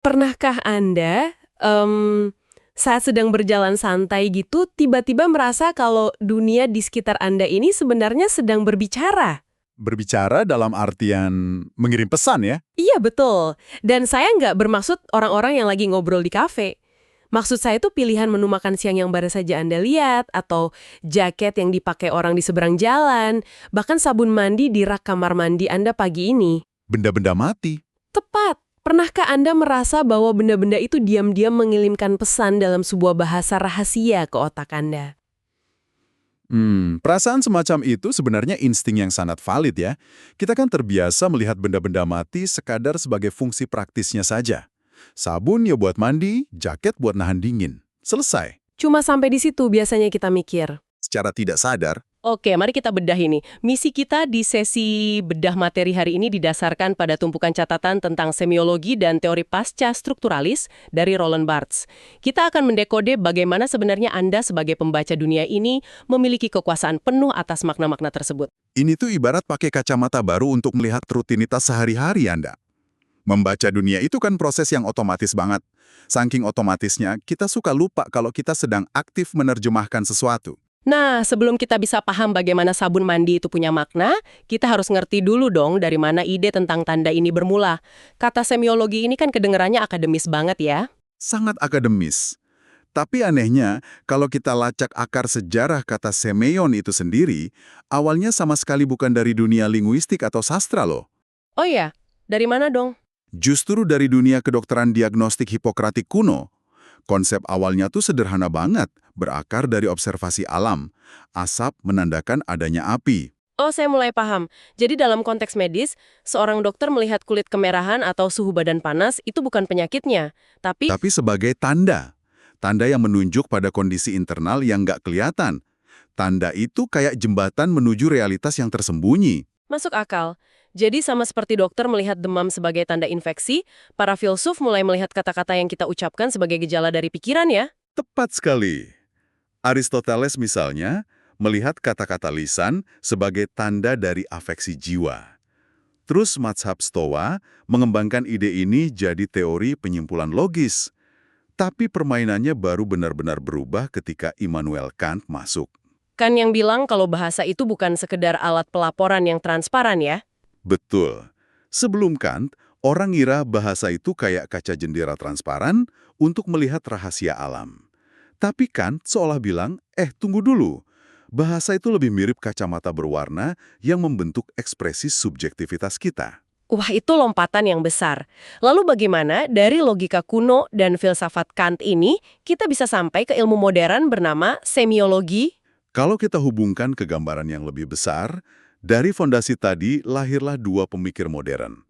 Pernahkah Anda saat sedang berjalan santai gitu tiba-tiba merasa kalau dunia di sekitar Anda ini sebenarnya sedang berbicara? Berbicara dalam artian mengirim pesan ya? Iya betul. Dan saya nggak bermaksud orang-orang yang lagi ngobrol di kafe. Maksud saya itu pilihan menu makan siang yang baru saja Anda lihat, atau jaket yang dipakai orang di seberang jalan, bahkan sabun mandi di rak kamar mandi Anda pagi ini. Benda-benda mati. Tepat. Pernahkah Anda merasa bahwa benda-benda itu diam-diam mengirimkan pesan dalam sebuah bahasa rahasia ke otak Anda? Perasaan semacam itu sebenarnya insting yang sangat valid ya. Kita kan terbiasa melihat benda-benda mati sekadar sebagai fungsi praktisnya saja. Sabun ya buat mandi, jaket buat nahan dingin. Selesai. Cuma sampai di situ biasanya kita mikir. Secara tidak sadar, Oke, mari kita bedah ini. Misi kita di sesi bedah materi hari ini didasarkan pada tumpukan catatan tentang semiologi dan teori pasca strukturalis dari Roland Barthes. Kita akan mendekode bagaimana sebenarnya Anda sebagai pembaca dunia ini memiliki kekuasaan penuh atas makna-makna tersebut. ini tuh ibarat pakai kacamata baru untuk melihat rutinitas sehari-hari Anda. Membaca dunia itu kan proses yang otomatis banget. Saking otomatisnya, kita suka lupa kalau kita sedang aktif menerjemahkan sesuatu. Nah, sebelum kita bisa paham bagaimana sabun mandi itu punya makna, kita harus ngerti dulu dong dari mana ide tentang tanda ini bermula. Kata semiologi ini kan kedengerannya akademis banget ya. Sangat akademis. Tapi anehnya, kalau kita lacak akar sejarah kata semeion itu sendiri, awalnya sama sekali bukan dari dunia linguistik atau sastra loh. Oh ya, dari mana dong? Justru dari dunia kedokteran diagnostik Hipokratik kuno. Konsep awalnya tuh sederhana banget, berakar dari observasi alam. Asap menandakan adanya api. Oh, saya mulai paham. Jadi dalam konteks medis, seorang dokter melihat kulit kemerahan atau suhu badan panas itu bukan penyakitnya, tapi Tapi sebagai tanda. Tanda yang menunjuk pada kondisi internal yang nggak kelihatan. Tanda itu kayak jembatan menuju realitas yang tersembunyi. masuk akal. Jadi sama seperti dokter melihat demam sebagai tanda infeksi, para filsuf mulai melihat kata-kata yang kita ucapkan sebagai gejala dari pikiran ya. Tepat sekali. Aristoteles misalnya melihat kata-kata lisan sebagai tanda dari afeksi jiwa. Terus mazhab Stoa mengembangkan ide ini jadi teori penyimpulan logis. Tapi permainannya baru benar-benar berubah ketika Immanuel Kant masuk. Kan yang bilang kalau bahasa itu bukan sekedar alat pelaporan yang transparan ya. Betul. Sebelum Kant, orang ngira bahasa itu kayak kaca jendela transparan untuk melihat rahasia alam. Tapi Kant seolah bilang, tunggu dulu. Bahasa itu lebih mirip kacamata berwarna yang membentuk ekspresi subjektivitas kita. Wah, itu lompatan yang besar. Lalu bagaimana dari logika kuno dan filsafat Kant ini kita bisa sampai ke ilmu modern bernama semiologi? Kalau kita hubungkan ke gambaran yang lebih besar, dari fondasi tadi lahirlah dua pemikir modern.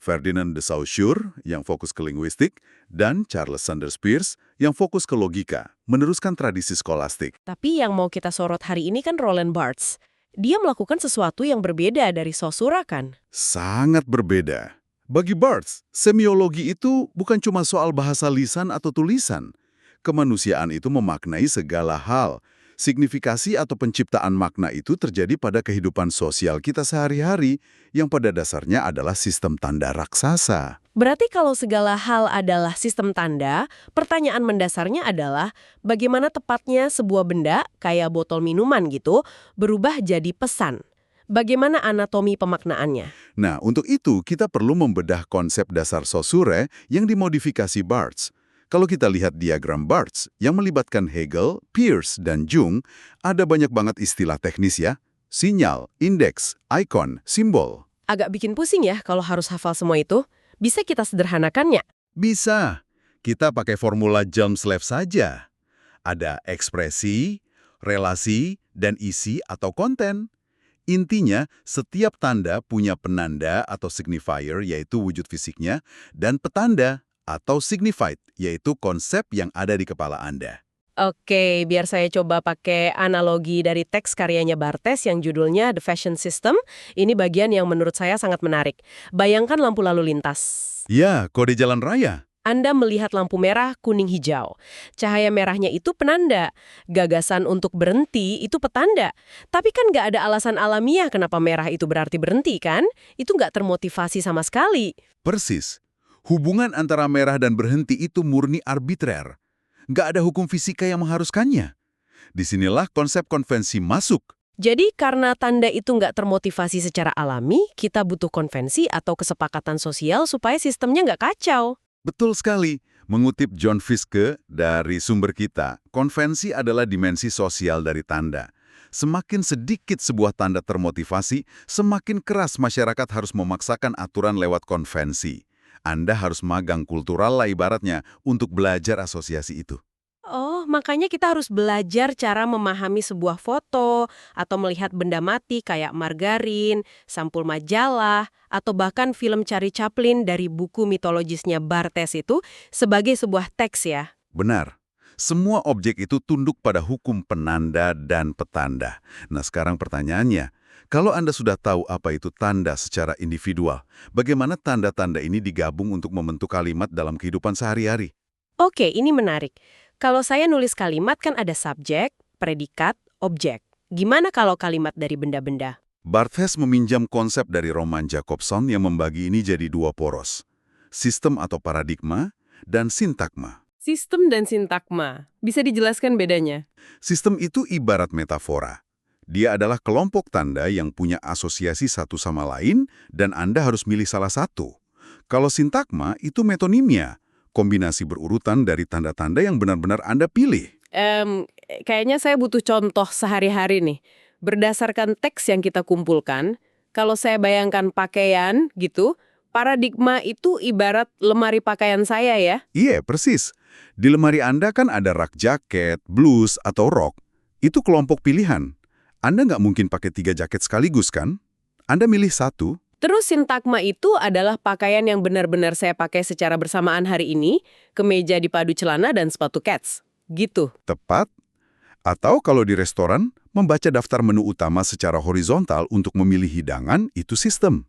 Ferdinand de Saussure yang fokus ke linguistik, dan Charles Sanders Peirce yang fokus ke logika, meneruskan tradisi skolastik. Tapi yang mau kita sorot hari ini kan Roland Barthes. Dia melakukan sesuatu yang berbeda dari Saussure kan? Sangat berbeda. Bagi Barthes, semiologi itu bukan cuma soal bahasa lisan atau tulisan. Kemanusiaan itu memaknai segala hal. Signifikasi atau penciptaan makna itu terjadi pada kehidupan sosial kita sehari-hari yang pada dasarnya adalah sistem tanda raksasa. Berarti kalau segala hal adalah sistem tanda, pertanyaan mendasarnya adalah bagaimana tepatnya sebuah benda, kayak botol minuman gitu, berubah jadi pesan. Bagaimana anatomi pemaknaannya? Nah, untuk itu kita perlu membedah konsep dasar Saussure yang dimodifikasi Barthes. Kalau kita lihat diagram Barthes yang melibatkan Hegel, Peirce, dan Jung, ada banyak banget istilah teknis ya. Sinyal, indeks, ikon, simbol. Agak bikin pusing ya kalau harus hafal semua itu. Bisa kita sederhanakannya? Bisa. Kita pakai formula Jelmslev saja. Ada ekspresi, relasi, dan isi atau konten. Intinya, setiap tanda punya penanda atau signifier, yaitu wujud fisiknya, dan petanda atau signified, yaitu konsep yang ada di kepala Anda. Oke, biar saya coba pakai analogi dari teks karyanya Barthes yang judulnya The Fashion System. Ini bagian yang menurut saya sangat menarik. Bayangkan lampu lalu lintas. Ya, kode jalan raya. Anda melihat lampu merah, kuning, hijau. Cahaya merahnya itu penanda. Gagasan untuk berhenti itu petanda. Tapi kan nggak ada alasan alamiah kenapa merah itu berarti berhenti kan? Itu nggak termotivasi sama sekali. Persis. Hubungan antara merah dan berhenti itu murni arbitrer. Nggak ada hukum fisika yang mengharuskannya. Disinilah konsep konvensi masuk. Jadi karena tanda itu nggak termotivasi secara alami, kita butuh konvensi atau kesepakatan sosial supaya sistemnya nggak kacau. Betul sekali. Mengutip John Fiske dari sumber kita, konvensi adalah dimensi sosial dari tanda. Semakin sedikit sebuah tanda termotivasi, semakin keras masyarakat harus memaksakan aturan lewat konvensi. Anda harus magang kultural lah ibaratnya untuk belajar asosiasi itu. Oh, makanya kita harus belajar cara memahami sebuah foto atau melihat benda mati kayak margarin, sampul majalah, atau bahkan film Charlie Chaplin dari buku mitologisnya Barthes itu sebagai sebuah teks ya. Benar. Semua objek itu tunduk pada hukum penanda dan petanda. Nah, sekarang pertanyaannya, kalau Anda sudah tahu apa itu tanda secara individual, bagaimana tanda-tanda ini digabung untuk membentuk kalimat dalam kehidupan sehari-hari? Oke, ini menarik. Kalau saya nulis kalimat kan ada subjek, predikat, objek. Gimana kalau kalimat dari benda-benda? Barthes meminjam konsep dari Roman Jakobson yang membagi ini jadi dua poros. Sistem atau paradigma dan sintagma. Sistem dan sintagma. Bisa dijelaskan bedanya? Sistem itu ibarat metafora. Dia adalah kelompok tanda yang punya asosiasi satu sama lain dan Anda harus milih salah satu. Kalau sintagma itu metonimia, kombinasi berurutan dari tanda-tanda yang benar-benar Anda pilih. Kayaknya saya butuh contoh sehari-hari nih. Berdasarkan teks yang kita kumpulkan, kalau saya bayangkan pakaian gitu, paradigma itu ibarat lemari pakaian saya ya. Iya, persis. Di lemari Anda kan ada rak jaket, blus, atau rok. Itu kelompok pilihan. Anda nggak mungkin pakai 3 jaket sekaligus kan? Anda milih satu. Terus sintagma itu adalah pakaian yang benar-benar saya pakai secara bersamaan hari ini, kemeja dipadu celana dan sepatu kets. Gitu. Tepat. Atau kalau di restoran, membaca daftar menu utama secara horizontal untuk memilih hidangan itu sistem.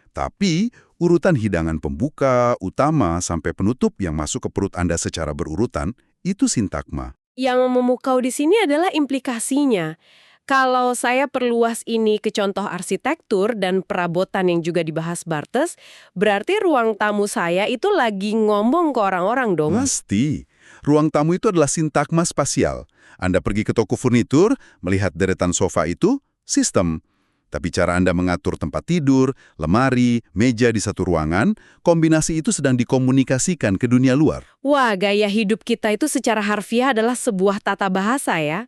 Tapi, urutan hidangan pembuka, utama, sampai penutup yang masuk ke perut Anda secara berurutan, itu sintagma. Yang memukau di sini adalah implikasinya. Kalau saya perluas ini ke contoh arsitektur dan perabotan yang juga dibahas Barthes, berarti ruang tamu saya itu lagi ngomong ke orang-orang dong. Pasti. Ruang tamu itu adalah sintagma spasial. Anda pergi ke toko furnitur, melihat deretan sofa itu, sistem. Tapi cara Anda mengatur tempat tidur, lemari, meja di satu ruangan, kombinasi itu sedang dikomunikasikan ke dunia luar. Wah, gaya hidup kita itu secara harfiah adalah sebuah tata bahasa ya.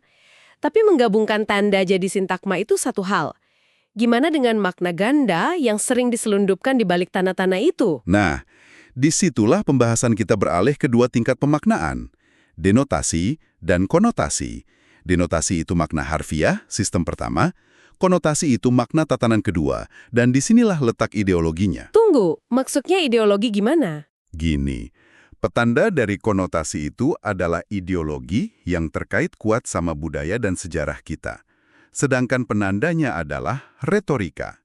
Tapi menggabungkan tanda jadi sintagma itu satu hal. Gimana dengan makna ganda yang sering diselundupkan di balik tanda-tanda itu? Nah, disitulah pembahasan kita beralih ke dua tingkat pemaknaan, denotasi dan konotasi. Denotasi itu makna harfiah, sistem pertama, konotasi itu makna tatanan kedua, dan disinilah letak ideologinya. Tunggu, maksudnya ideologi gimana? Gini, petanda dari konotasi itu adalah ideologi yang terkait kuat sama budaya dan sejarah kita. Sedangkan penandanya adalah retorika.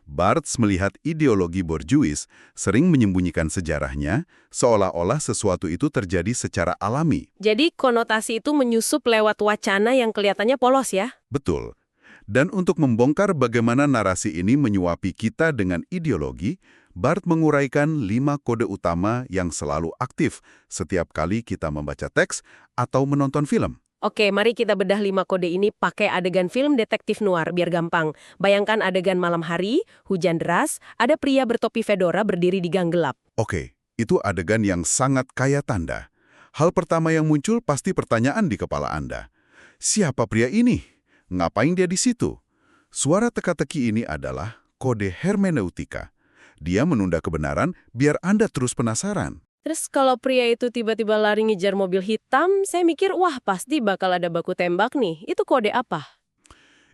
Barthes melihat ideologi Bourgeois sering menyembunyikan sejarahnya, seolah-olah sesuatu itu terjadi secara alami. Jadi konotasi itu menyusup lewat wacana yang kelihatannya polos ya? Betul. Dan untuk membongkar bagaimana narasi ini menyuapi kita dengan ideologi, Barthes menguraikan 5 kode utama yang selalu aktif setiap kali kita membaca teks atau menonton film. Oke, mari kita bedah 5 kode ini pakai adegan film detektif noir biar gampang. Bayangkan adegan malam hari, hujan deras, ada pria bertopi fedora berdiri di gang gelap. Oke, itu adegan yang sangat kaya tanda. Hal pertama yang muncul pasti pertanyaan di kepala Anda. Siapa pria ini? Ngapain dia di situ? Suara teka-teki ini adalah kode hermeneutika. Dia menunda kebenaran biar Anda terus penasaran. Terus kalau pria itu tiba-tiba lari ngejar mobil hitam, saya mikir, wah pasti bakal ada baku tembak nih. Itu kode apa?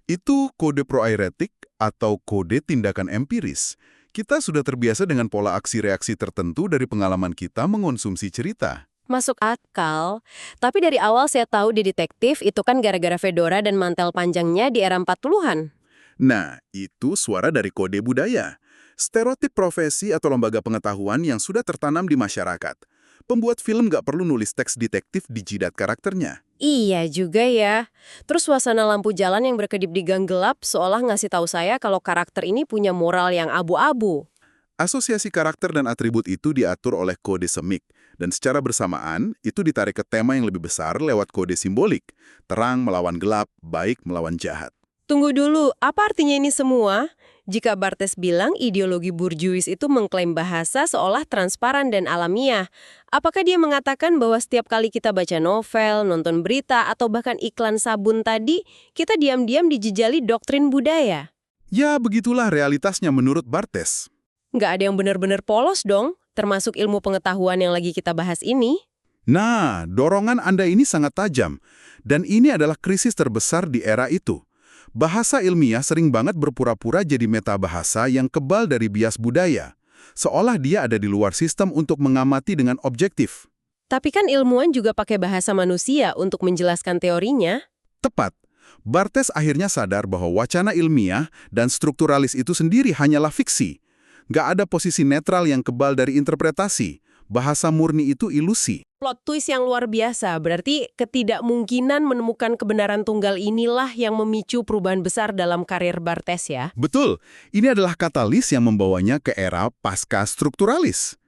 Itu kode proairetik atau kode tindakan empiris. Kita sudah terbiasa dengan pola aksi-reaksi tertentu dari pengalaman kita mengonsumsi cerita. Masuk akal. Tapi dari awal saya tahu di detektif itu kan gara-gara fedora dan mantel panjangnya di era 40-an. Nah, itu suara dari kode budaya. Stereotip profesi atau lembaga pengetahuan yang sudah tertanam di masyarakat. Pembuat film nggak perlu nulis teks detektif di jidat karakternya. Iya juga ya. Terus suasana lampu jalan yang berkedip di gang gelap seolah ngasih tahu saya kalau karakter ini punya moral yang abu-abu. Asosiasi karakter dan atribut itu diatur oleh kode semik, dan secara bersamaan itu ditarik ke tema yang lebih besar lewat kode simbolik, terang melawan gelap, baik melawan jahat. Tunggu dulu, apa artinya ini semua? Jika Barthes bilang ideologi Bourdieuis itu mengklaim bahasa seolah transparan dan alamiah, apakah dia mengatakan bahwa setiap kali kita baca novel, nonton berita, atau bahkan iklan sabun tadi, kita diam-diam dijejali doktrin budaya? Ya, begitulah realitasnya menurut Barthes. Nggak ada yang benar-benar polos dong, termasuk ilmu pengetahuan yang lagi kita bahas ini. Nah, dorongan Anda ini sangat tajam, dan ini adalah krisis terbesar di era itu. Bahasa ilmiah sering banget berpura-pura jadi metabahasa yang kebal dari bias budaya, seolah dia ada di luar sistem untuk mengamati dengan objektif. Tapi kan ilmuwan juga pakai bahasa manusia untuk menjelaskan teorinya. Tepat, Barthes akhirnya sadar bahwa wacana ilmiah dan strukturalis itu sendiri hanyalah fiksi. Nggak ada posisi netral yang kebal dari interpretasi. Bahasa murni itu ilusi. Plot twist yang luar biasa, berarti ketidakmungkinan menemukan kebenaran tunggal inilah yang memicu perubahan besar dalam karir Barthes ya. Betul, ini adalah katalis yang membawanya ke era pasca strukturalis.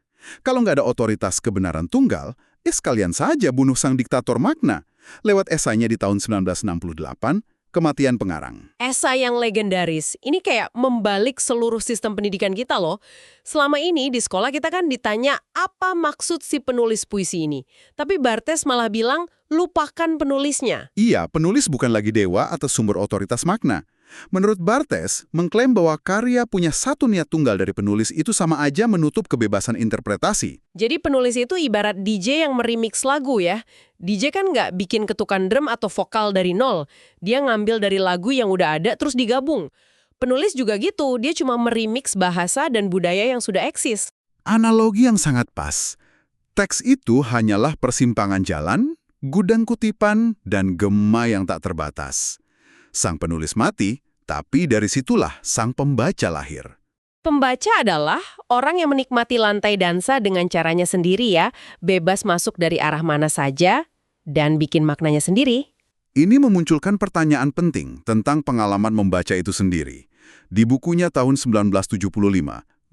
Kalau nggak ada otoritas kebenaran tunggal, sekalian saja bunuh sang diktator Magna. Lewat esainya di tahun 1968, Kematian Pengarang. Esai yang legendaris, ini kayak membalik seluruh sistem pendidikan kita loh. Selama ini di sekolah kita kan ditanya apa maksud si penulis puisi ini. Tapi Barthes malah bilang, lupakan penulisnya. Iya, penulis bukan lagi dewa atau sumber otoritas makna. Menurut Barthes, mengklaim bahwa karya punya satu niat tunggal dari penulis itu sama aja menutup kebebasan interpretasi. Jadi penulis itu ibarat DJ yang meremix lagu ya. DJ kan nggak bikin ketukan drum atau vokal dari nol. Dia ngambil dari lagu yang udah ada terus digabung. Penulis juga gitu, dia cuma meremix bahasa dan budaya yang sudah eksis. Analogi yang sangat pas. Teks itu hanyalah persimpangan jalan, gudang kutipan, dan gema yang tak terbatas. Sang penulis mati, tapi dari situlah sang pembaca lahir. Pembaca adalah orang yang menikmati lantai dansa dengan caranya sendiri ya, bebas masuk dari arah mana saja, dan bikin maknanya sendiri. Ini memunculkan pertanyaan penting tentang pengalaman membaca itu sendiri. Di bukunya tahun 1975,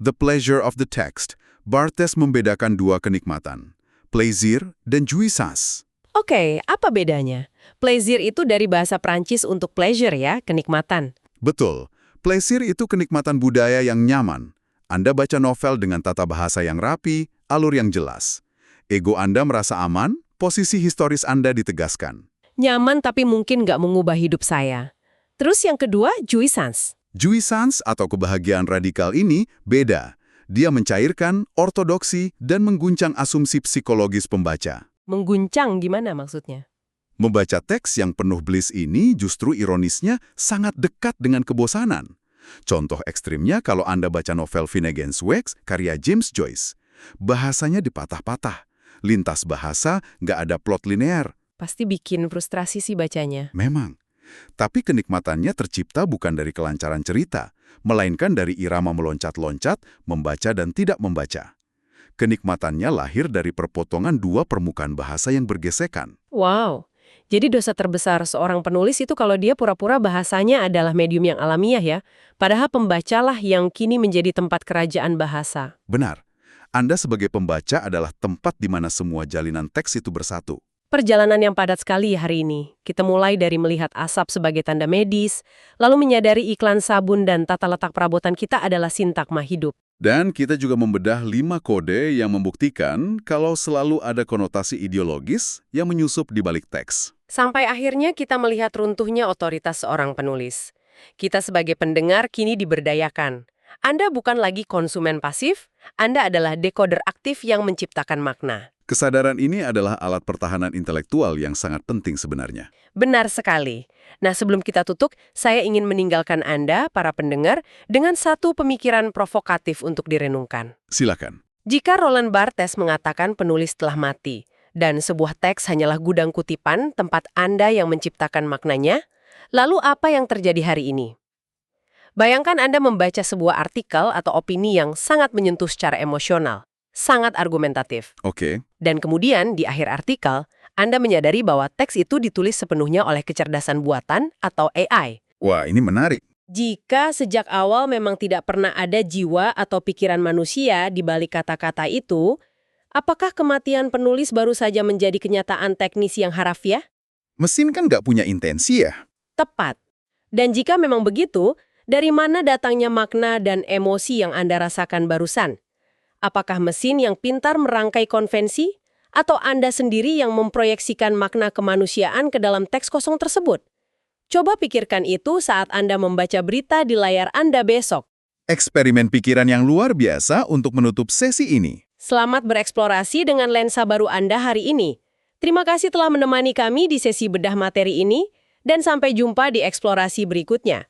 The Pleasure of the Text, Barthes membedakan dua kenikmatan, plaisir dan jouissance. Oke, apa bedanya? Plaisir itu dari bahasa Prancis untuk pleasure ya, kenikmatan. Betul, plaisir itu kenikmatan budaya yang nyaman. Anda baca novel dengan tata bahasa yang rapi, alur yang jelas. Ego Anda merasa aman, posisi historis Anda ditegaskan. Nyaman tapi mungkin nggak mengubah hidup saya. Terus yang kedua, jouissance. Jouissance atau kebahagiaan radikal ini beda. Dia mencairkan, ortodoksi, dan mengguncang asumsi psikologis pembaca. Mengguncang gimana maksudnya? Membaca teks yang penuh bliss ini justru ironisnya sangat dekat dengan kebosanan. Contoh ekstrimnya kalau Anda baca novel Finnegan's Wake karya James Joyce. Bahasanya dipatah-patah. Lintas bahasa nggak ada plot linear. Pasti bikin frustrasi sih bacanya. Memang. Tapi kenikmatannya tercipta bukan dari kelancaran cerita, melainkan dari irama meloncat-loncat, membaca dan tidak membaca. Kenikmatannya lahir dari perpotongan dua permukaan bahasa yang bergesekan. Wow, jadi dosa terbesar seorang penulis itu kalau dia pura-pura bahasanya adalah medium yang alamiah ya. Padahal pembacalah yang kini menjadi tempat kerajaan bahasa. Benar, Anda sebagai pembaca adalah tempat di mana semua jalinan teks itu bersatu. Perjalanan yang padat sekali hari ini. Kita mulai dari melihat asap sebagai tanda medis, lalu menyadari iklan sabun dan tata letak perabotan kita adalah sintagma hidup. Dan kita juga membedah 5 kode yang membuktikan kalau selalu ada konotasi ideologis yang menyusup di balik teks. Sampai akhirnya kita melihat runtuhnya otoritas seorang penulis. Kita sebagai pendengar kini diberdayakan. Anda bukan lagi konsumen pasif, Anda adalah dekoder aktif yang menciptakan makna. Kesadaran ini adalah alat pertahanan intelektual yang sangat penting sebenarnya. Benar sekali. Nah, sebelum kita tutup, saya ingin meninggalkan Anda, para pendengar, dengan satu pemikiran provokatif untuk direnungkan. Silakan. Jika Roland Barthes mengatakan penulis telah mati, dan sebuah teks hanyalah gudang kutipan tempat Anda yang menciptakan maknanya, lalu apa yang terjadi hari ini? Bayangkan Anda membaca sebuah artikel atau opini yang sangat menyentuh secara emosional, sangat argumentatif. Oke. Dan kemudian di akhir artikel, Anda menyadari bahwa teks itu ditulis sepenuhnya oleh kecerdasan buatan atau AI. Wah, ini menarik. Jika sejak awal memang tidak pernah ada jiwa atau pikiran manusia di balik kata-kata itu, apakah kematian penulis baru saja menjadi kenyataan teknis yang harafiah? Mesin kan nggak punya intensi ya? Tepat. Dan jika memang begitu, dari mana datangnya makna dan emosi yang Anda rasakan barusan? Apakah mesin yang pintar merangkai konvensi? Atau Anda sendiri yang memproyeksikan makna kemanusiaan ke dalam teks kosong tersebut? Coba pikirkan itu saat Anda membaca berita di layar Anda besok. Eksperimen pikiran yang luar biasa untuk menutup sesi ini. Selamat bereksplorasi dengan lensa baru Anda hari ini. Terima kasih telah menemani kami di sesi bedah materi ini, dan sampai jumpa di eksplorasi berikutnya.